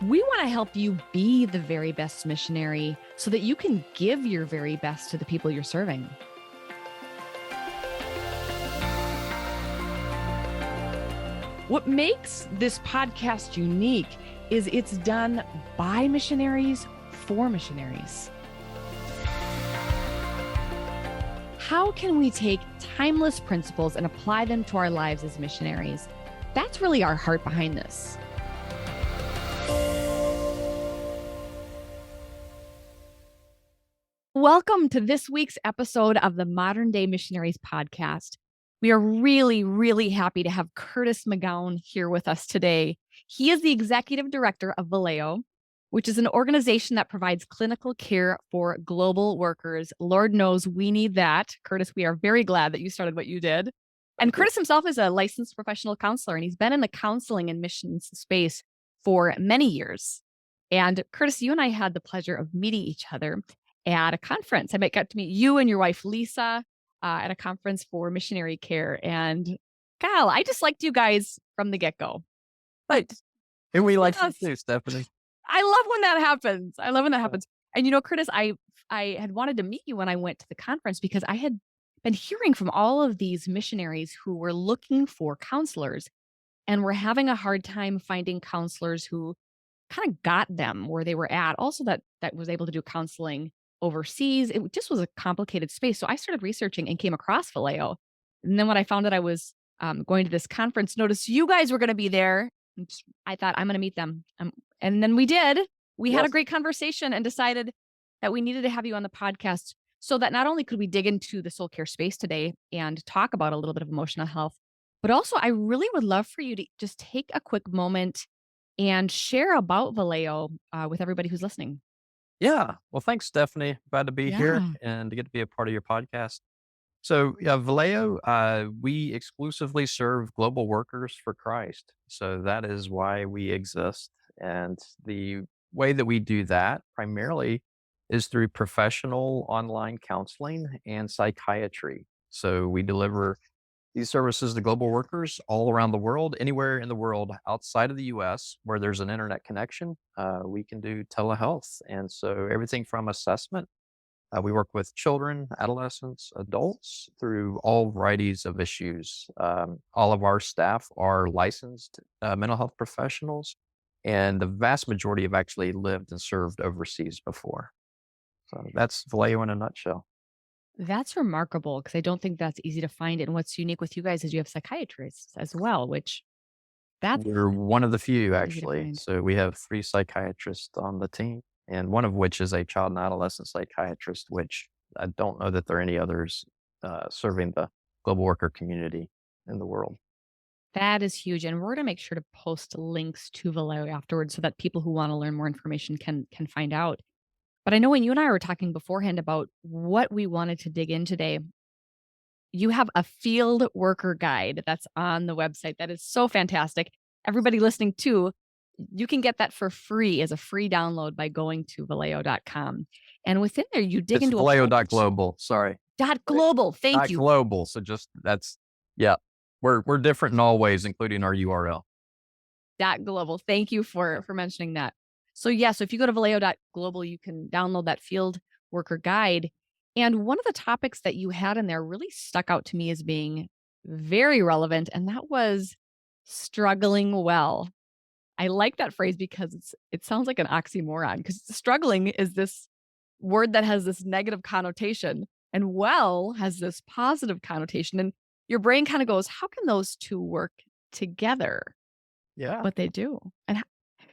We want to help you be the very best missionary so that you can give your very best to the people you're serving. What makes this podcast unique is it's done by missionaries for missionaries. How can we take timeless principles and apply them to our lives as missionaries? That's really our heart behind this. Welcome to this week's episode of the Modern Day Missionaries podcast. We are really happy to have Curtis McGown here with us today. He is the executive director of Valeo, which is an organization that provides clinical care for global workers. Lord knows we need that. Curtis, we are very glad that you started what you did. And Curtis himself is a licensed professional counselor, and he's been in the counseling and missions space for many years. And Curtis, you and I had the pleasure of meeting each other at a conference. I got to meet you and your wife, Lisa, at a conference for missionary care. And Kyle, I just liked you guys from the get-go. But and we like you too, Stephanie. I love when that happens. And Curtis, I had wanted to meet you when I went to the conference because I had been hearing from all of these missionaries who were looking for counselors and were having a hard time finding counselors who kind of got them where they were at. Also that was able to do counseling overseas. It just was a complicated space. So I started researching and came across Valeo. And then when I found that I was going to this conference, noticed you guys were going to be there. I thought, I'm going to meet them. And then we did. We had a great conversation and decided that we needed to have you on the podcast so that not only could we dig into the soul care space today and talk about a little bit of emotional health, but also I really would love for you to just take a quick moment and share about Valeo with everybody who's listening. Yeah. Well, thanks, Stephanie. Glad to be here and to get to be a part of your podcast. So, Valeo, we exclusively serve global workers for Christ. So that is why we exist. And the way that we do that primarily is through professional online counseling and psychiatry. So we deliver these services to global workers all around the world, anywhere in the world outside of the US where there's an internet connection, we can do telehealth. And so everything from assessment, we work with children, adolescents, adults through all varieties of issues. All of our staff are licensed mental health professionals, and the vast majority have actually lived and served overseas before. So that's Valeo in a nutshell. That's remarkable because I don't think that's easy to find. And what's unique with you guys is you have psychiatrists as well, which we're one of the few, actually. So we have 3 psychiatrists on the team, and one of which is a child and adolescent psychiatrist, which I don't know that there are any others serving the global worker community in the world. That is huge. And we're going to make sure to post links to Valeo afterwards so that people who want to learn more information can find out. But I know when you and I were talking beforehand about what we wanted to dig in today, you have a field worker guide that's on the website. That is so fantastic. Everybody listening too, you can get that for free as a free download by going to valeo.com. And within there, you dig into Valeo.global. Sorry. .global. Thank you. .global. So just we're different in all ways, including our URL. .global. Thank you for mentioning that. So so if you go to valeo.global, you can download that field worker guide. And one of the topics that you had in there really stuck out to me as being very relevant, and that was struggling well. I like that phrase because it sounds like an oxymoron, because struggling is this word that has this negative connotation and well has this positive connotation. And your brain kind of goes, how can those two work together? Yeah. But they do. And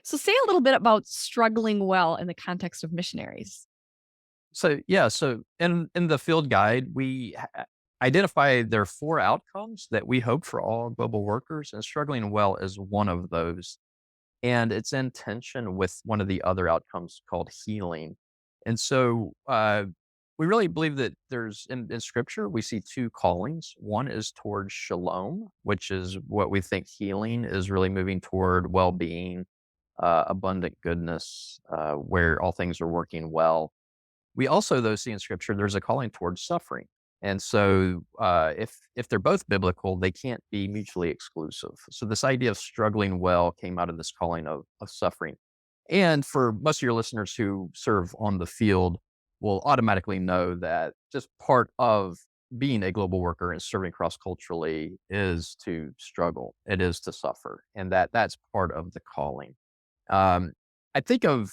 so say a little bit about struggling well in the context of missionaries. So in the field guide, we identify there are 4 outcomes that we hope for all global workers, and struggling well is one of those. And it's in tension with one of the other outcomes called healing. And so we really believe that there's in Scripture, we see 2 callings. One is towards shalom, which is what we think healing is really moving toward well-being, abundant goodness, where all things are working well. We also, though, see in Scripture, there's a calling towards suffering. And so if they're both biblical, they can't be mutually exclusive. So this idea of struggling well came out of this calling of suffering. And for most of your listeners who serve on the field will automatically know that just part of being a global worker and serving cross culturally is to struggle. It is to suffer, and that's part of the calling. Um, I think of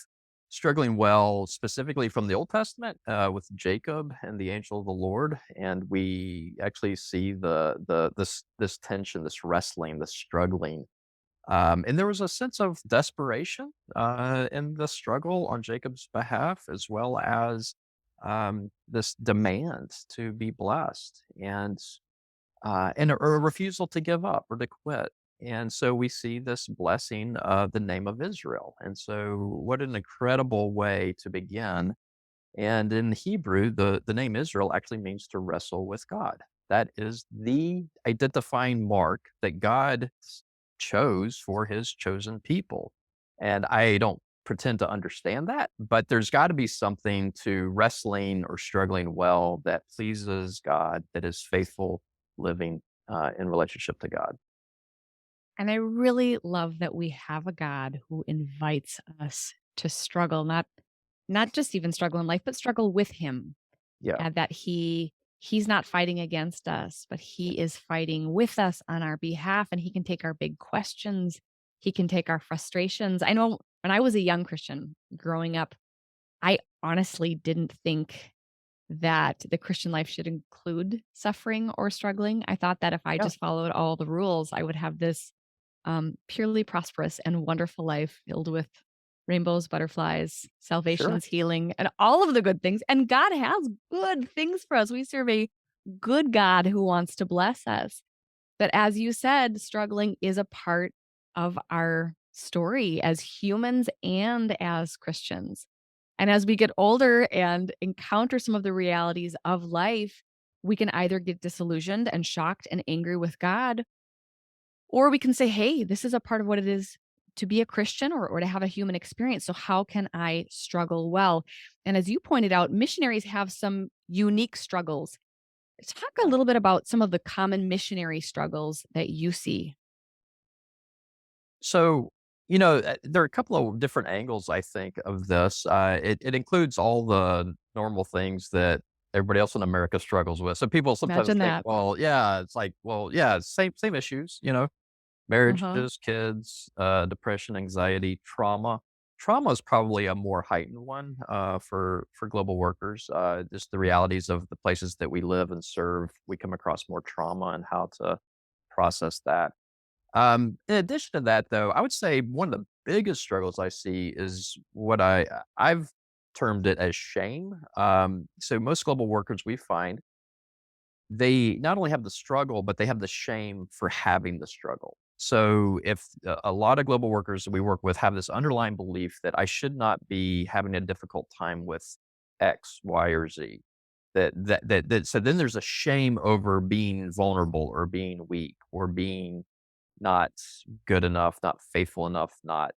struggling well specifically from the Old Testament with Jacob and the angel of the Lord, and we actually see this tension, this wrestling, this struggling, and there was a sense of desperation in the struggle on Jacob's behalf, as well as this demand to be blessed and a refusal to give up or to quit. And so we see this blessing of the name of Israel. And so, what an incredible way to begin. And in Hebrew, the name Israel actually means to wrestle with God. That is the identifying mark that God chose for his chosen people. And I don't pretend to understand that, but there's got to be something to wrestling or struggling well that pleases God, that is faithful living in relationship to God. And I really love that we have a God who invites us to struggle, not just even struggle in life, but struggle with him. Yeah, And that he's not fighting against us, but he is fighting with us on our behalf, and he can take our big questions. He can take our frustrations. I know when I was a young Christian growing up, I honestly didn't think that the Christian life should include suffering or struggling. I thought that if I yeah, just followed all the rules, I would have this purely prosperous and wonderful life filled with rainbows, butterflies, sure. salvations, healing, and all of the good things. And God has good things for us. We serve a good God who wants to bless us. But as you said, struggling is a part of our story as humans and as Christians. And as we get older and encounter some of the realities of life, we can either get disillusioned and shocked and angry with God, or we can say, hey, this is a part of what it is to be a Christian or to have a human experience. So, how can I struggle well? And as you pointed out, missionaries have some unique struggles. Talk a Yeah. little bit about some of the common missionary struggles that you see. So, there are a couple of different angles I think of this. It includes all the normal things that everybody else in America struggles with. So people sometimes Imagine think, that. well, yeah, it's like, well, yeah, same issues, Uh-huh. marriages, kids, depression, anxiety, trauma. Trauma is probably a more heightened one for global workers. Just the realities of the places that we live and serve, we come across more trauma and how to process that. In addition to that, though, I would say one of the biggest struggles I see is what I've termed it as shame. So most global workers we find they not only have the struggle, but they have the shame for having the struggle. So if a lot of global workers that we work with have this underlying belief that I should not be having a difficult time with X, Y, or Z. So then there's a shame over being vulnerable or being weak or being not good enough, not faithful enough, not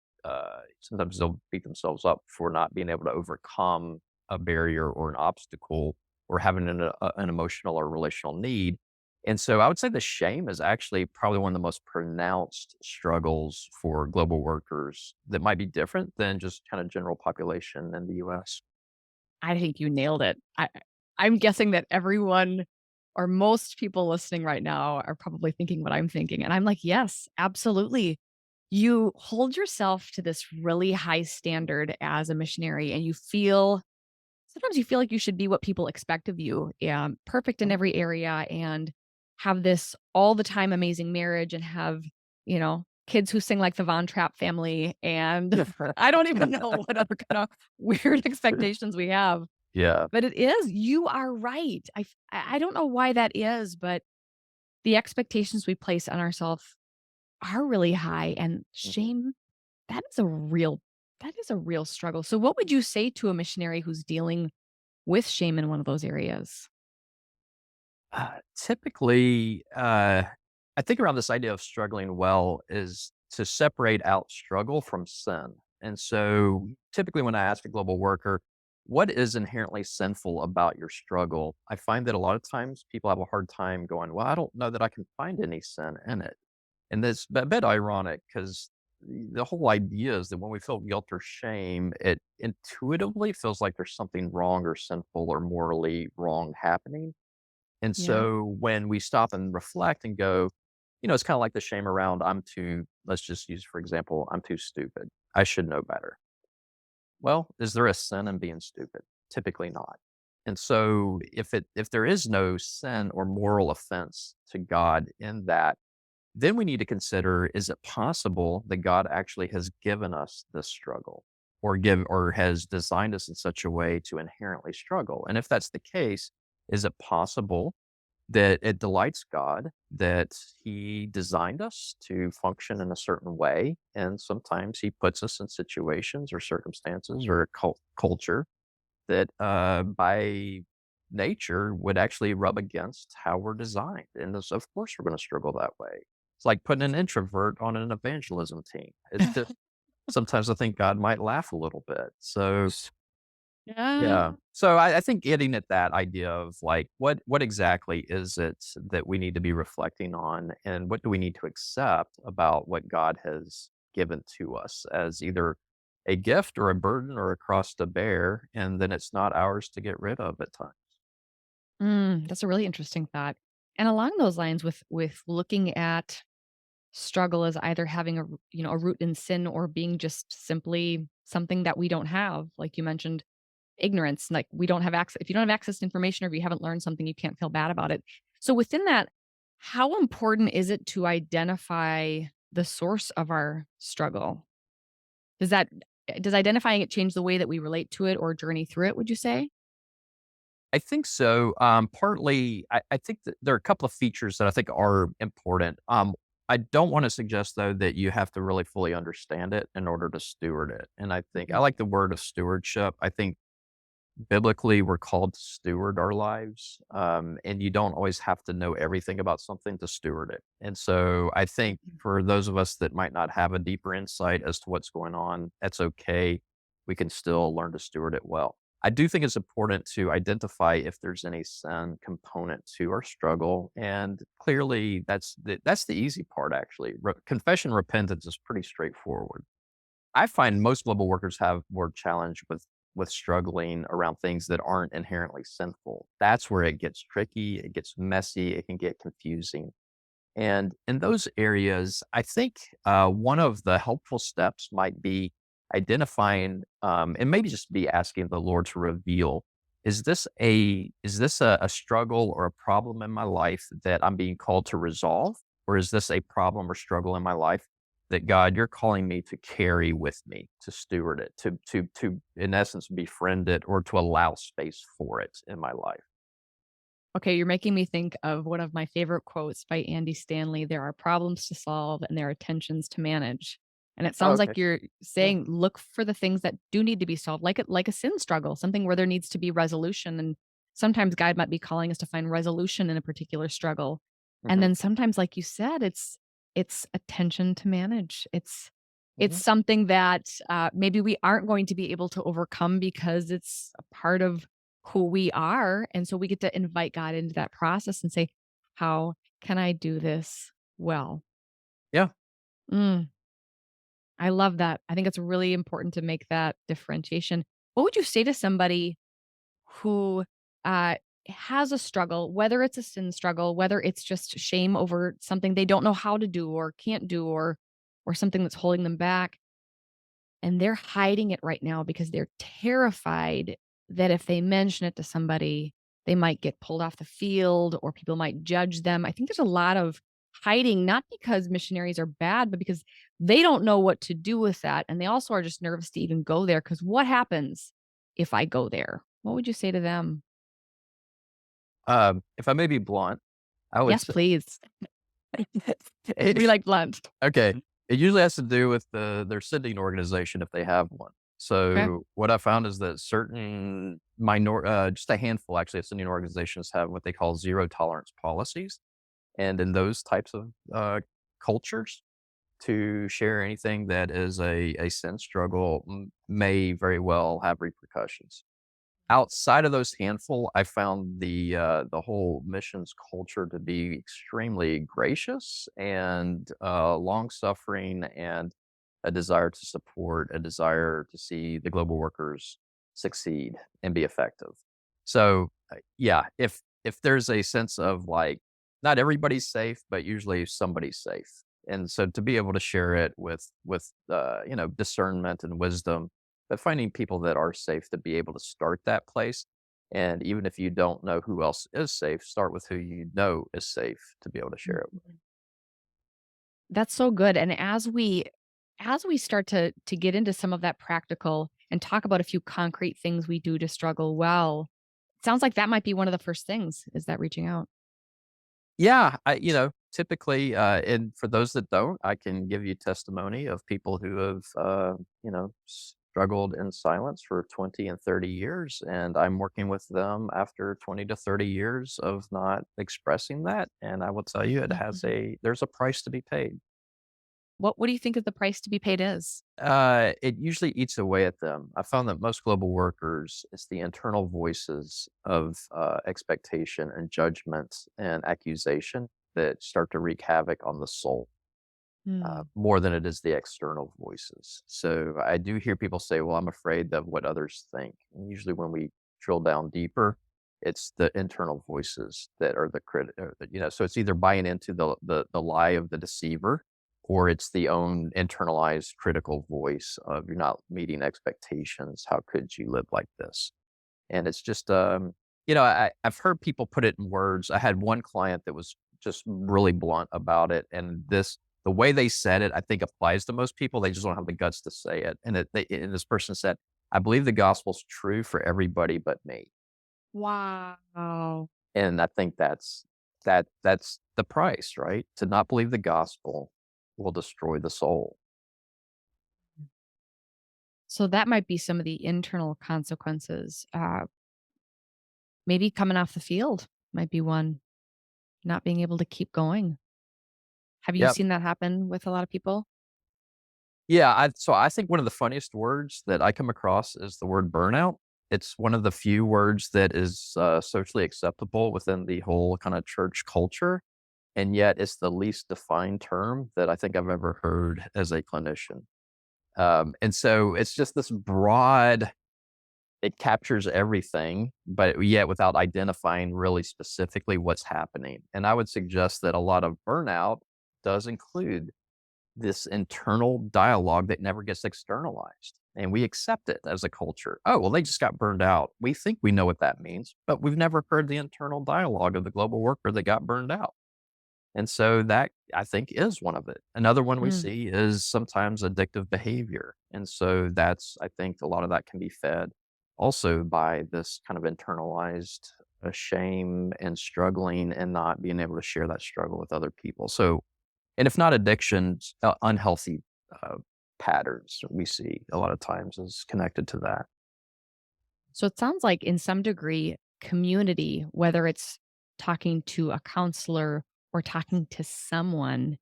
sometimes they'll beat themselves up for not being able to overcome a barrier or an obstacle or having an emotional or relational need. And so I would say the shame is actually probably one of the most pronounced struggles for global workers that might be different than just kind of general population in the US. I think you nailed it. I'm guessing that everyone or most people listening right now are probably thinking what I'm thinking. And I'm like, yes, absolutely. You hold yourself to this really high standard as a missionary, and sometimes you feel like you should be what people expect of you. Perfect in Mhm. every area and have this all the time amazing marriage and have, kids who sing like the Von Trapp family. And I don't even know what other kind of weird expectations we have. Yeah. But it is, you are right. I don't know why that is, but the expectations we place on ourselves are really high, and Mhm. shame, that is a real that is a real struggle. So what would you say to a missionary who's dealing with shame in one of those areas? Typically, I think around this idea of struggling well is to separate out struggle from sin. And so typically when I ask a global worker, what is inherently sinful about your struggle? I find that a lot of times people have a hard time going, well, I don't know that I can find any sin in it. And that's a bit ironic because the whole idea is that when we feel guilt or shame, it intuitively feels like there's something wrong or sinful or morally wrong happening. And Yeah. so when we stop and reflect and go, it's kind of like the shame around let's just use, for example, I'm too stupid. I should know better. Well, is there a sin in being stupid? Typically not. And so if there is no sin or moral offense to God in that, then we need to consider, is it possible that God actually has given us this struggle or has designed us in such a way to inherently struggle? And if that's the case, is it possible that it delights God that He designed us to function in a certain way? And sometimes He puts us in situations or circumstances or a culture that by nature would actually rub against how we're designed. And of course, we're going to struggle that way. It's like putting an introvert on an evangelism team. It's just sometimes I think God might laugh a little bit. So Yeah. yeah. So I think getting at that idea of like what exactly is it that we need to be reflecting on, and what do we need to accept about what God has given to us as either a gift or a burden or a cross to bear, and then it's not ours to get rid of at times. That's a really interesting thought. And along those lines, with looking at struggle as either having a root in sin or being just simply something that we don't have, like you mentioned, ignorance. Like we don't have access. If you don't have access to information or if you haven't learned something, you can't feel bad about it. So within that, how important is it to identify the source of our struggle? Does that does identifying it change the way that we relate to it or journey through it, would you say? I think so. Partly, I think that there are a couple of features that I think are important. I don't want to suggest though that you have to really fully understand it in order to steward it. And I think I Mhm. like the word of stewardship. I think biblically we're called to steward our lives, and you don't always have to know everything about something to steward it. And so I think Mhm. for those of us that might not have a deeper insight as to what's going on, that's okay. We can still learn to steward it well. I do think it's important to identify if there's any sin component to our struggle, and clearly that's the easy part. Actually, confession, repentance is pretty straightforward. I find most global workers have more challenge with struggling around things that aren't inherently sinful. That's where it gets tricky, it gets messy, it can get confusing. And in those areas, I think one of the helpful steps might be identifying, and maybe just be asking the Lord to reveal: is this a struggle or a problem in my life that I'm being called to resolve, or is this a problem or struggle in my life that God you're calling me to carry with me, to steward it, to in essence befriend it, or to allow space for it in my life? Okay, you're making me think of one of my favorite quotes by Andy Stanley. There are problems to solve and there are tensions to manage. And it Oh, sounds okay. like you're Yeah. saying look for the things that do need to be solved, like a sin struggle, something where there needs to be resolution. And sometimes God might be calling us to find resolution in a particular struggle. And Hmm. then sometimes, like you said, it's a tension to manage. It's Hmm. something that maybe we aren't going to be able to overcome because it's a part of who we are. And so we get to invite God into that process and say, how can I do this well? Yeah. Mm, I love that. I think it's really important to make that differentiation. What would you say to somebody who uh, has a struggle, whether it's a sin struggle, whether it's just shame over something they don't know how to do or can't do, or something that's holding them back? And they're hiding it right now because they're terrified that if they mention it to somebody, they might get pulled off the field or people might judge them. I think there's a lot of hiding, not because missionaries are bad, but because they don't know what to do with that. And they also are just nervous to even go there because what happens if I go there? What would you say to them? If I may be blunt, I would Yes, say please. We it like blunt. okay. It usually has to do with their sending organization if they have one. Okay. So what I found is that certain just a handful actually of sending organizations have what they call zero tolerance policies. And in those types of cultures, to share anything that is a sin struggle may very well have repercussions. Outside of those handful, I found the whole missions culture to be extremely gracious and long-suffering, and a desire to support, a desire to see the global workers succeed and be effective. So, yeah, if there's a sense of like, not everybody's safe, but usually somebody's safe. And so to be able to share it with discernment and wisdom, but finding people that are safe to be able to start that place. And even if you don't know who else is safe, start with who you know is safe to be able to share it with. Mhm. That's so good, and as we start to get into some of that practical and talk about a few concrete things we do to struggle well, it sounds like that might be one of the first things, is that reaching out. Yeah, typically, and for those that don't, I can give you testimony of people who have, struggled in silence for 20 and 30 years, and I'm working with them after 20 to 30 years of not expressing that, and I will tell you Mhm. there's a price to be paid. What do you think that the price to be paid is? It usually eats away at them. I found that most global workers, it's the internal voices of expectation and judgment and accusation that start to wreak havoc on the soul Mm. more than it is the external voices. So I do hear people say, well, I'm afraid of what others think. And usually when we drill down deeper, it's the internal voices that are the so it's either buying into the lie of the deceiver, or it's the own internalized critical voice of you're not meeting expectations. How could you live like this? And it's just, I've heard people put it in words. I had one client that was just really blunt about it, and the way they said it, I think applies to most people. They just don't have the guts to say it. And this person said, "I believe the gospel's true for everybody but me." Wow. And I think that's the price, right? To not believe the gospel will destroy the soul. So that might be some of the internal consequences. Maybe coming off the field might be one, not being able to keep going. Have you Yep. seen that happen with a lot of people? Yeah, I think one of the funniest words that I come across is the word burnout. It's one of the few words that is, socially acceptable within the whole kinda church culture, and yet it's the least defined term that I think I've ever heard as a clinician. And so it's just this broad, it captures everything, but yet without identifying really specifically what's happening. And I would suggest that a lot of burnout does include this internal dialogue that never gets externalized. And we accept it as a culture. Oh, well, they just got burned out. We think we know what that means, but we've never heard the internal dialogue of the global worker that got burned out. And so that I think is one of it. Another one we Mm. see is sometimes addictive behavior. And so I think a lot of that can be fed also by this kind of internalized shame and struggling and not being able to share that struggle with other people. So, and if not addictions, unhealthy uh, patterns we see a lot of times is connected to that. So it sounds like, in some degree, community, whether it's talking to a counselor or talking to someone,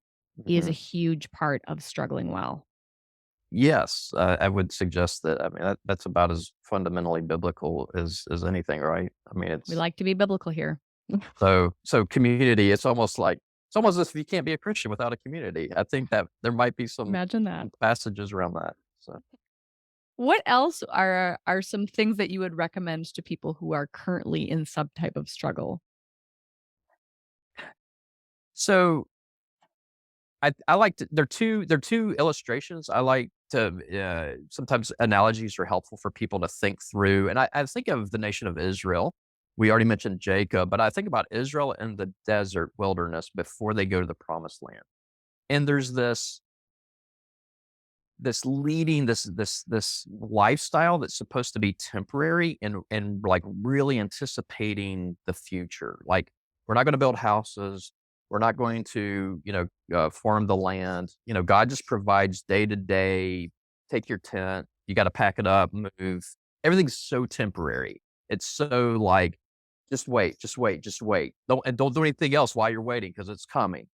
is a Mhm. huge part of struggling well. Yes, I would suggest that. I mean, that's about as fundamentally biblical as anything, right? I mean, We it's like to be biblical here. so community. It's almost as if you can't be a Christian without a community. I think that there might be Imagine that. some passages around that. So, What else are some things that you would recommend to people who are currently in some type of struggle? so, I like to. They're two illustrations. I like to sometimes analogies are helpful for people to think through. And I think of the nation of Israel. We already mentioned Jacob, but I think about Israel in the desert wilderness before they go to the promised land. And there's this leading this lifestyle that's supposed to be temporary and like really anticipating the future. Like, we're not going to build houses, we're not going to farm the land. God just provides day to day. Take your tent, you got to pack it up, move. Everything's so temporary. It's so like, just wait, just wait, just wait, don't do anything else while you're waiting because it's coming.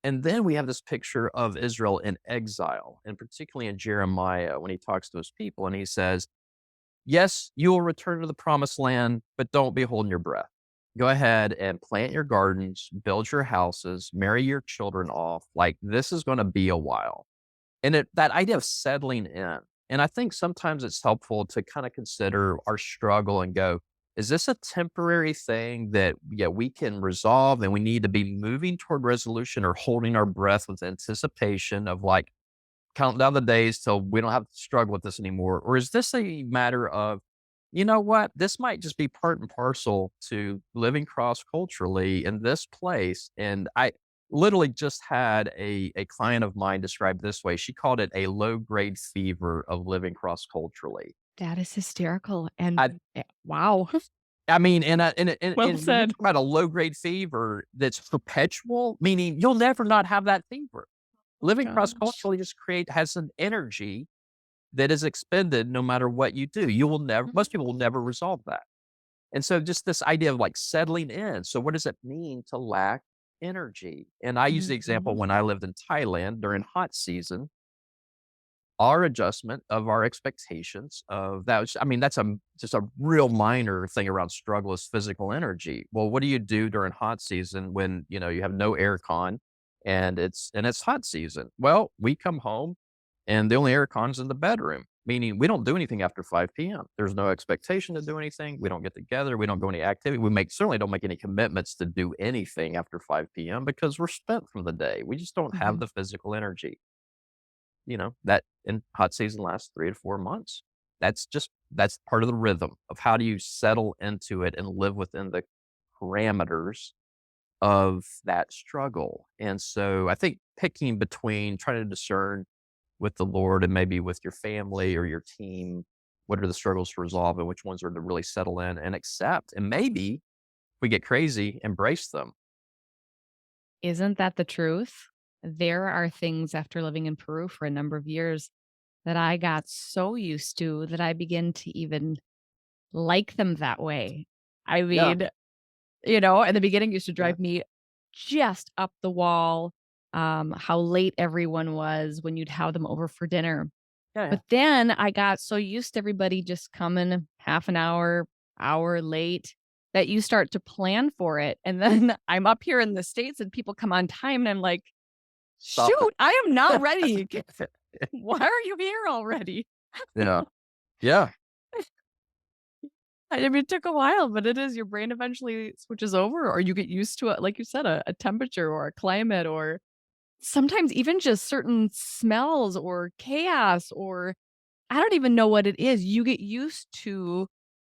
And then we have this picture of Israel in exile, and particularly in Jeremiah when he talks to his people and he says, yes, you will return to the promised land, but don't be holding your breath. Go ahead and plant your gardens, build your houses, marry your children off. Like, this is going to be a while. And that idea of settling in. And I think sometimes it's helpful to kind of consider our struggle and go, is this a temporary thing that, yeah, we can resolve and we need to be moving toward resolution, or holding our breath with anticipation of like counting down the days till we don't have to struggle with this anymore? Or is this a matter of, you know what, this might just be part and parcel to living cross culturally in this place? And I literally just had a client of mine describe this way. She called it a low grade fever of living cross culturally. That is hysterical, and I wow. I mean, and Well and when you're said. talking about a low grade fever that's perpetual, meaning you'll never not have that fever. Living cross Gosh. culturally just has an energy that is expended no matter what you do. You will never Mhm, Most people will never resolve that. And so just this idea of like settling in. So what does it mean to lack energy? And I use the example mhm. when I lived in Thailand during hot season, our adjustment of our expectations of that was, I mean, that's just a real minor thing around struggle is physical energy. Well, what do you do during hot season when, you have no air con and it's hot season? Well, we come home and the only air con's in the bedroom, meaning we don't do anything after 5 p.m. There's no expectation to do anything. We don't get together. We don't go any activity. Certainly don't make any commitments to do anything after 5 p.m. because we're spent from the day. We just don't have Mhm. the physical energy. That in hot season lasts 3 to 4 months. That's part of the rhythm of how do you settle into it and live within the parameters of that struggle. And so I think picking between trying to discern with the Lord and maybe with your family or your team, what are the struggles to resolve and which ones are to really settle in and accept, and maybe if we get crazy, embrace them. Isn't that the truth? There are things after living in Peru for a number of years that I got so used to that I begin to even like them that way. I Yeah, mean, in the beginning used to yeah, drive me just up the wall, how late everyone was when you'd have them over for dinner. yeah, yeah. But then I got so used to everybody just coming half an hour late that you start to plan for it. And then I'm up here in the States and people come on time and I'm like, Stop shoot, I am not it. ready. Why are you here already? Yeah, yeah, I mean, it took a while, but it is your brain eventually switches over or you get used to it. Like you said, a temperature or a climate or sometimes even just certain smells or chaos or I don't even know what it is. You get used to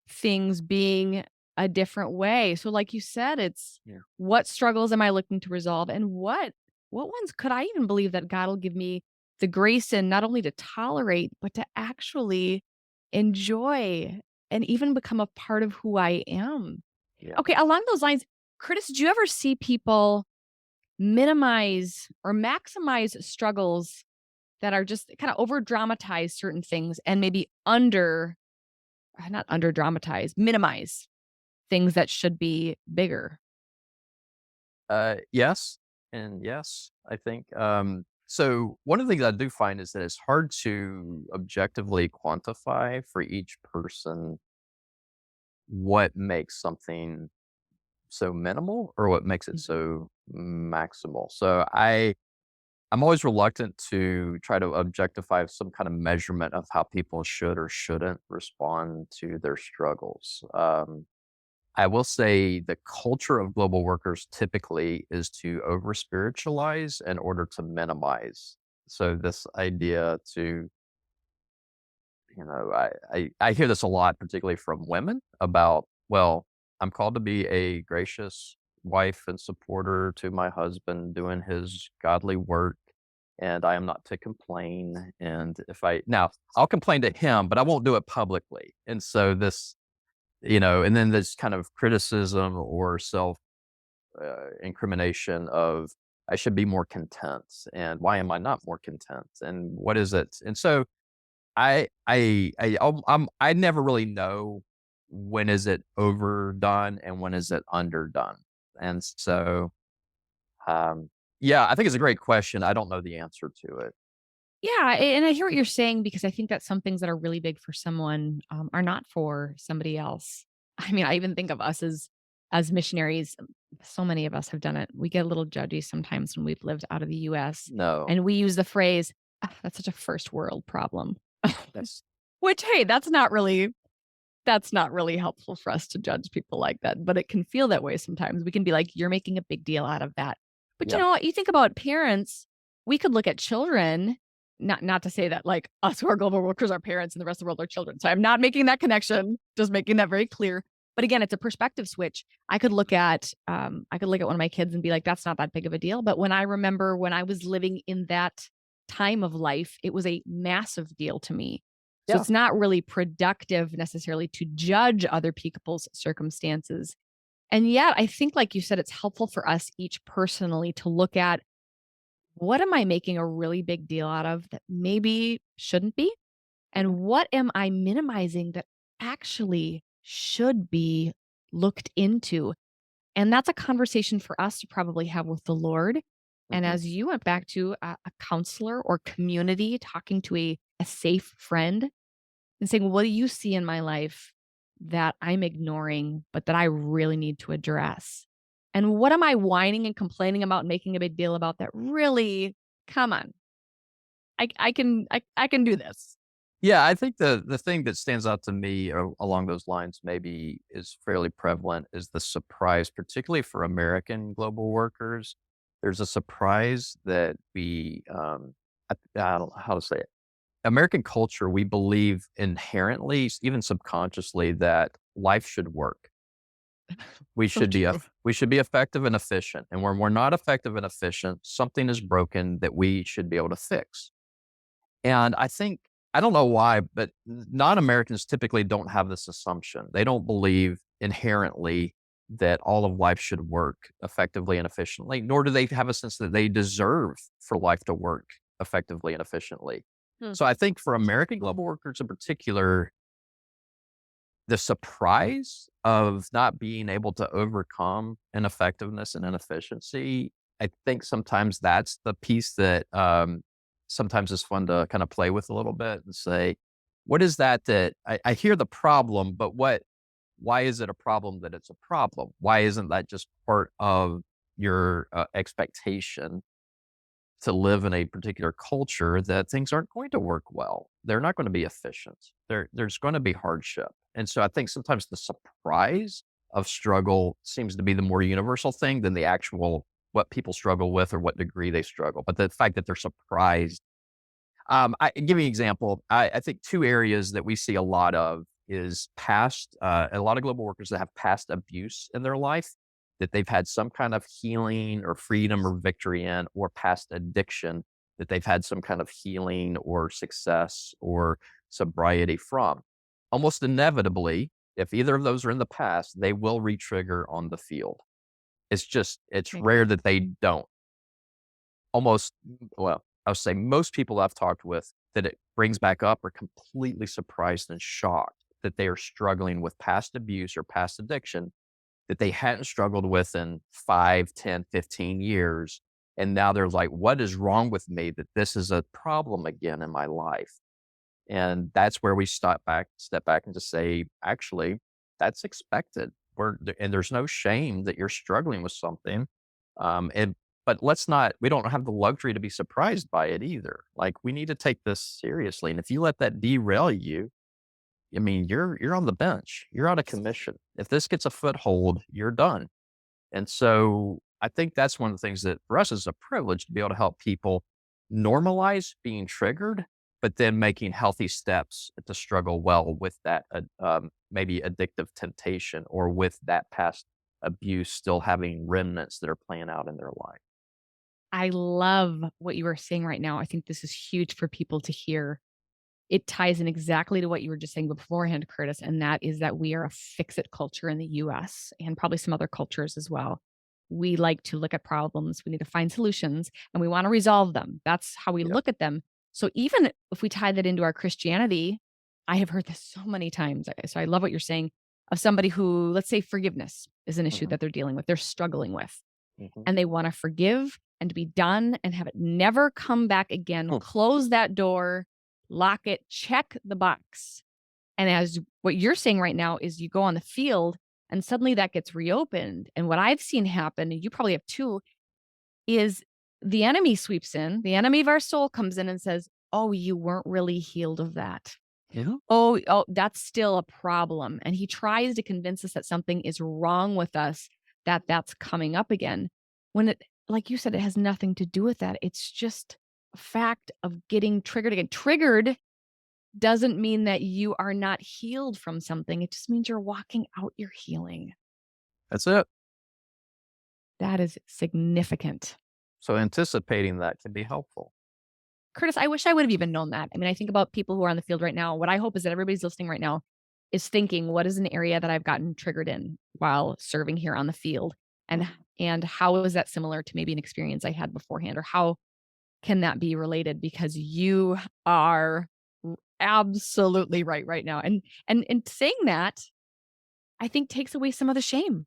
things being a different way. So like you said, it's yeah, what struggles am I looking to resolve and what ones could I even believe that God will give me the grace in not only to tolerate, but to actually enjoy and even become a part of who I am. yeah. Okay, along those lines, Curtis, did you ever see people minimize or maximize struggles that are just kind of over dramatize certain things and maybe not under dramatize, minimize things that should be bigger. Yes, and yes, I think. So one of the things I do find is that it's hard to objectively quantify for each person what makes something so minimal or what makes it Mhm. so maximal. So I'm always reluctant to try to objectify some kind of measurement of how people should or shouldn't respond to their struggles. I will say the culture of global workers typically is to over spiritualize in order to minimize. So this idea to, I hear this a lot, particularly from women about, well, I'm called to be a gracious wife and supporter to my husband doing his godly work, and I am not to complain. And now I'll complain to him, but I won't do it publicly. And so and then this kind of criticism or self incrimination of I should be more content, and why am I not more content, and what is it? And so I never really know when is it overdone and when is it underdone, and so yeah, I think it's a great question. I don't know the answer to it. Yeah, and I hear what you're saying because I think that some things that are really big for someone are not for somebody else. I mean, I even think of us as missionaries. So many of us have done it. We get a little judgy sometimes when we've lived out of the U.S. No, and we use the phrase. That's such a first world problem. That's Which, hey, that's not really helpful for us to judge people like that, but it can feel that way sometimes. We can be like, "You're making a big deal out of that." But you yeah, know what? You think about parents, we could look at children, not to say that like us who are global workers are parents and the rest of the world are children. So I'm not making that connection, just making that very clear. But again, it's a perspective switch. I could look at one of my kids and be like, "That's not that big of a deal." But when I remember when I was living in that time of life, it was a massive deal to me. So yeah. it's not really productive necessarily to judge other people's circumstances. And yet, I think, like you said, it's helpful for us each personally to look at what am I making a really big deal out of that maybe shouldn't be? Mhm, And what am I minimizing that actually should be looked into? And that's a conversation for us to probably have with the Lord. And mhm. as you went back to a counselor or community, talking to a safe friend, and saying, "What do you see in my life that I'm ignoring, but that I really need to address? And what am I whining and complaining about and making a big deal about that really, come on, I can do this." Yeah, I think the thing that stands out to me along those lines maybe is fairly prevalent is the surprise, particularly for American global workers. There's a surprise that I don't know how to say it. American culture, we believe inherently, even subconsciously, that life should work. So true. We should be effective and efficient. And when we're not effective and efficient, something is broken that we should be able to fix. And I think I don't know why, but non-Americans typically don't have this assumption. They don't believe inherently that all of life should work effectively and efficiently, nor do they have a sense that they deserve for life to work effectively and efficiently. Hmm. So I think for American global workers in particular, the surprise of not being able to overcome ineffectiveness and inefficiency, I think sometimes that's the piece that, sometimes is fun to kinda play with a little bit and say, "What is that I hear the problem, but why is it a problem that it's a problem? Why isn't that just part of your, expectation to live in a particular culture that things aren't going to work well. They're not going to be efficient. There's going to be hardship. And so I think sometimes the surprise of struggle seems to be the more universal thing than the actual what people struggle with or what degree they struggle. But the fact that they're surprised. I give you an example. I think two areas that we see a lot of is past, a lot of global workers that have past abuse in their life that they've had some kind of healing or freedom or victory in, or past addiction that they've had some kind of healing or success or sobriety from. Almost inevitably, if either of those are in the past, they will re-trigger on the field. It's I rare agree. that they don't. Almost well, I would say most people I've talked with that it brings back up are completely surprised and shocked that they are struggling with past abuse or past addiction that they hadn't struggled with in 5, 10, 15 years. And now they're like, "What is wrong with me that this is a problem again in my life?" And that's where we step back and just say, "Actually, that's expected. And there's no shame that you're struggling with something." And but we don't have the luxury to be surprised by it either. Like we need to take this seriously. And if you let that derail you, I mean, you're on the bench. You're out of commission. If this gets a foothold, you're done. And so I think that's one of the things that for us is a privilege to be able to help people normalize being triggered, but then making healthy steps to struggle well with that maybe addictive temptation or with that past abuse still having remnants that are playing out in their life. I love what you are saying right now. I think this is huge for people to hear. It ties in exactly to what you were just saying beforehand, Curtis, and that is that we are a fix-it culture in the US and probably some other cultures as well. We like to look at problems, we need to find solutions, and we wanna resolve them. That's how we Yeah. look at them. So even if we tie that into our Christianity, I have heard this so many times. So I love what you're saying of somebody who, let's say forgiveness is an issue Hmm. that they're dealing with, they're struggling with, Hmm. and they wanna forgive and to be done and have it never come back again. Close that door, lock it, check the box. And as what you're saying right now is you go on the field and suddenly that gets reopened. And what I've seen happen, and you probably have too, is the enemy sweeps in, the enemy of our soul comes in and says, "Oh, you weren't really healed of that. Yeah. Oh, that's still a problem." And he tries to convince us that something is wrong with us, that that's coming up again. When it, like you said, it has nothing to do with that. It's just a fact of getting triggered again. Triggered doesn't mean that you are not healed from something. It just means you're walking out your healing. That's it. That is significant. So anticipating that can be helpful. Curtis, I wish I would have even known that. I mean, I think about people who are on the field right now. What I hope is that everybody's listening right now is thinking, what is an area that I've gotten triggered in while serving here on the field? And how is that similar to maybe an experience I had beforehand? Or how can that be related? Because you are absolutely right now. And saying that, I think takes away some of the shame.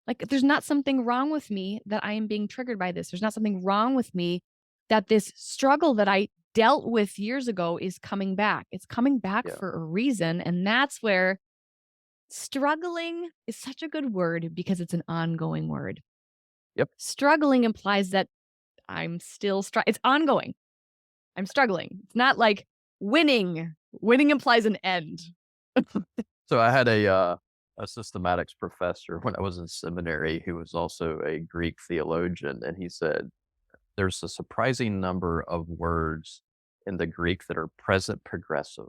Like, there's not something wrong with me that I am being triggered by this. There's not something wrong with me that this struggle that I dealt with years ago is coming back. It's coming back Yeah. for a reason. And that's where struggling is such a good word because it's an ongoing word. Yep. Struggling implies that I'm still it's ongoing. I'm struggling. It's not like winning. Winning implies an end. So I had a systematics professor when I was in seminary who was also a Greek theologian, and he said there's a surprising number of words in the Greek that are present progressive.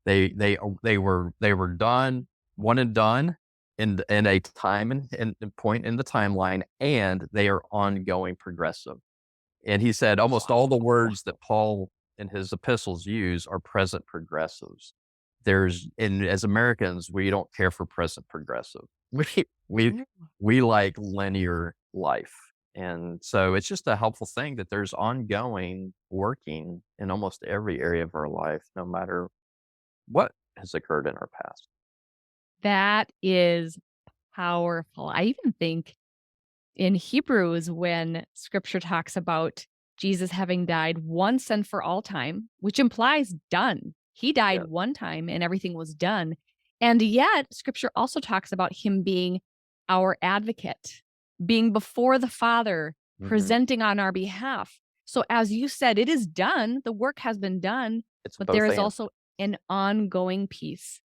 They were done, one and done in a time and point in the timeline, and they are ongoing progressive. And he said almost all the words that Paul in his epistles use are present progressives. And as Americans, we don't care for present progressive. We we Mm. we like linear life. And so it's just a helpful thing that there's ongoing working in almost every area of our life, no matter what has occurred in our past. That is powerful. I even think in Hebrews, when scripture talks about Jesus having died once and for all time, which implies done. He died Yeah. one time and everything was done. And yet, scripture also talks about him being our advocate, being before the Father, Mhm. presenting on our behalf. So, as you said, it is done. The work has been done, It's but there both is and. also an ongoing piece.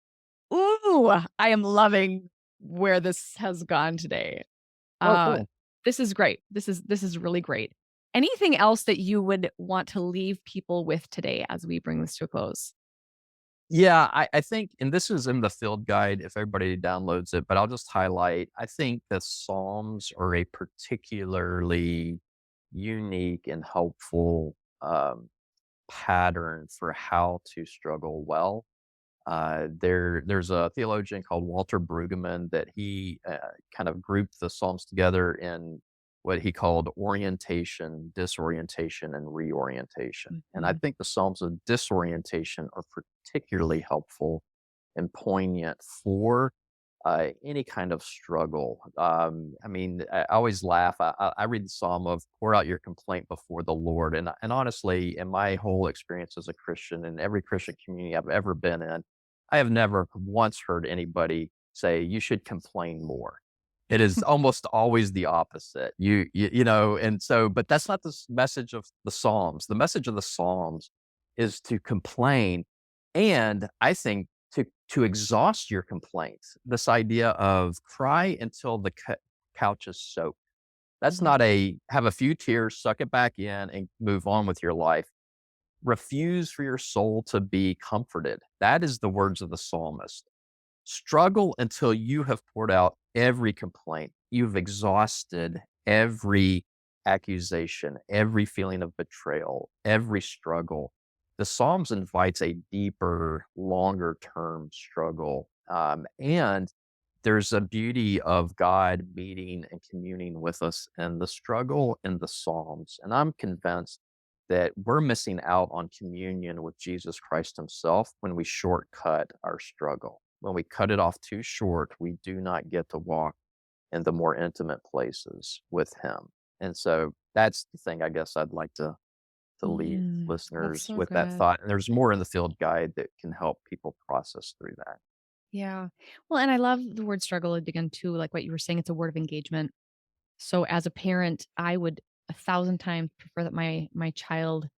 Ooh, I am loving where this has gone today. Oh, Uh, cool. this is great. This is really great. Anything else that you would want to leave people with today as we bring this to a close? Yeah, I think, and this is in the field guide if everybody downloads it, but I'll just highlight. I think the Psalms are a particularly unique and helpful pattern for how to struggle well. There's a theologian called Walter Brueggemann that he kind of grouped the Psalms together in what he called orientation, disorientation, and reorientation. And I Mhm. think the Psalms of disorientation are particularly helpful and poignant for any kind of struggle. I mean, I always laugh. I read the Psalm of "Pour out your complaint before the Lord," and honestly, in my whole experience as a Christian and every Christian community I've ever been in, I have never once heard anybody say you should complain more. It is almost always the opposite. And so, but that's not the message of the Psalms. The message of the Psalms is to complain, and I think to exhaust your complaints. This idea of cry until the couch is soaked. That's Mhm. not a have a few tears, suck it back in, and move on with your life. Refuse for your soul to be comforted. That is the words of the psalmist. Struggle until you have poured out every complaint. You've exhausted every accusation, every feeling of betrayal, every struggle. The Psalms invites a deeper, longer term struggle. And there's a beauty of God meeting and communing with us in the struggle in the Psalms. And I'm convinced that we're missing out on communion with Jesus Christ himself when we shortcut our struggle. When we cut it off too short, we do not get to walk in the more intimate places with him. And so that's the thing I guess I'd like to leave That's listeners so with that good. thought. And there's more in the field guide that can help people process through that. Yeah. Well, and I love the word struggle again too, like what you were saying, it's a word of engagement. So as a parent, I would 1,000 times prefer that my child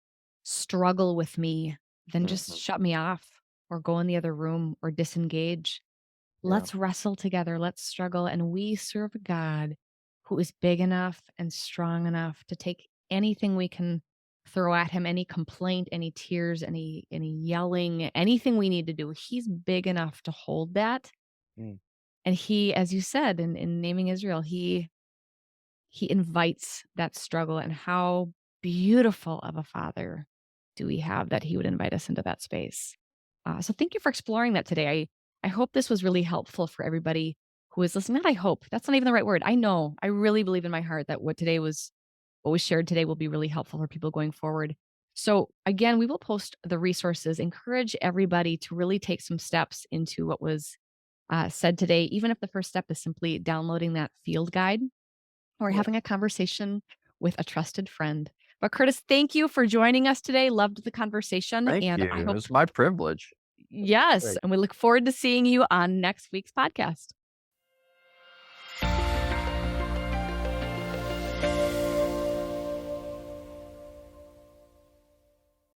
struggle with me than just Mhm. shut me off or go in the other room or disengage. Yeah. Let's wrestle together. Let's struggle. And we serve a God who is big enough and strong enough to take anything we can throw at him, any complaint, any tears, any yelling, anything we need to do. He's big enough to hold that. Mm. And he, as you said in naming Israel, he invites that struggle. And how beautiful of a father do we have that he would invite us into that space. So thank you for exploring that today. I hope this was really helpful for everybody who is listening. Not I hope. That's not even the right word. I know. I really believe in my heart that what was shared today will be really helpful for people going forward. So again, we will post the resources. Encourage everybody to really take some steps into what was said today, even if the first step is simply downloading that field guide or Yeah. having a conversation with a trusted friend. But Curtis, thank you for joining us today. Loved the conversation. Thank And you. I It hope, was my privilege. yes. Great. And we look forward to seeing you on next week's podcast.